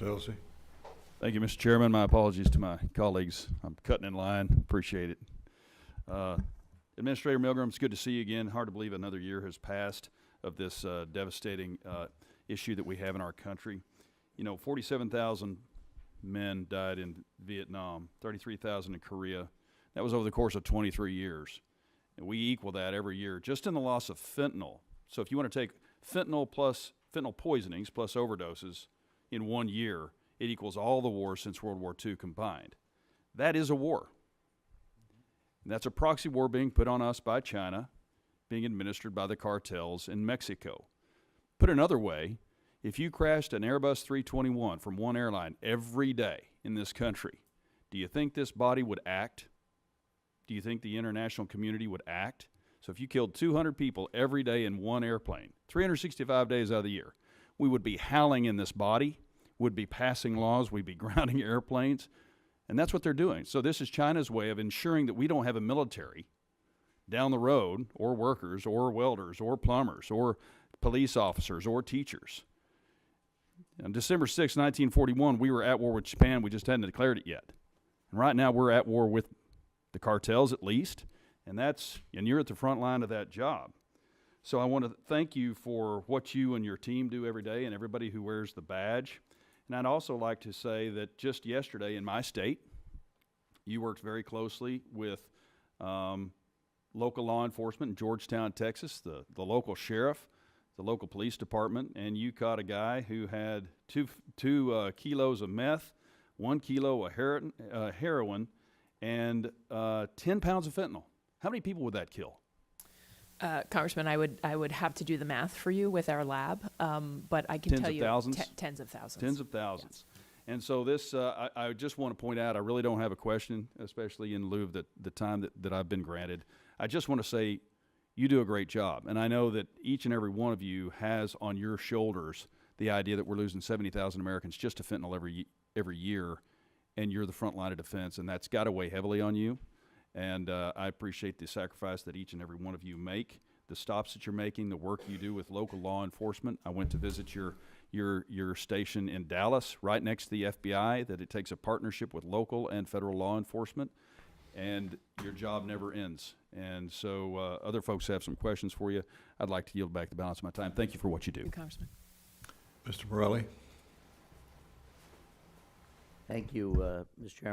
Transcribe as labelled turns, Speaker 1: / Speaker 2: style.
Speaker 1: Mr. Ellzey.
Speaker 2: Thank you, Mr. Chairman. My apologies to my colleagues. I'm cutting in line. Appreciate it. Administrator Milgram, it's good to see you again. Hard to believe another year has passed of this devastating issue that we have in our country. You know, 47,000 men died in Vietnam, 33,000 in Korea. That was over the course of 23 years. And we equal that every year just in the loss of fentanyl. So if you want to take fentanyl plus fentanyl poisonings plus overdoses in 1 year, it equals all the wars since World War II combined. That is a war. And that's a proxy war being put on us by China, being administered by the cartels in Mexico. Put another way, if you crashed an Airbus 321 from one airline every day in this country, do you think this body would act? Do you think the international community would act? So if you killed 200 people every day in one airplane, 365 days out of the year, we would be howling in this body, would be passing laws, we'd be grounding airplanes, and that's what they're doing. So this is China's way of ensuring that we don't have a military down the road, or workers, or welders, or plumbers, or police officers, or teachers. On December 6, 1941, we were at war with Japan. We just hadn't declared it yet. And right now we're at war with the cartels at least, and you're at the front line of that job. So I want to thank you for what you and your team do every day and everybody who wears the badge. And I'd also like to say that just yesterday in my state, you worked very closely with local law enforcement in Georgetown, Texas, the local sheriff, the local police department, and you caught a guy who had two kilos of meth, 1 kilo of heroin, and 10 pounds of fentanyl. How many people would that kill?
Speaker 3: Congressman, I would have to do the math for you with our lab, but I can tell you tens of thousands.
Speaker 2: Tens of thousands. Yes. And so this, I just want to point out, I really don't have a question, especially in lieu of the time that I've been granted. I just want to say you do a great job. And I know that each and every one of you has on your shoulders the idea that we're losing 70,000 Americans just to fentanyl every year, and you're the front line of defense, and that's got to weigh heavily on you. And I appreciate the sacrifice that each and every one of you make, the stops that you're making, the work you do with local law enforcement. I went to visit your station in Dallas, right next to the FBI, that it takes a partnership with local and federal law enforcement, and your job never ends. And so other folks have some questions for you. I'd like to yield back the balance of my time. Thank you for what you do.
Speaker 3: Congressman.
Speaker 1: Mr. Morelli.
Speaker 4: Thank you, Mr. Chairman.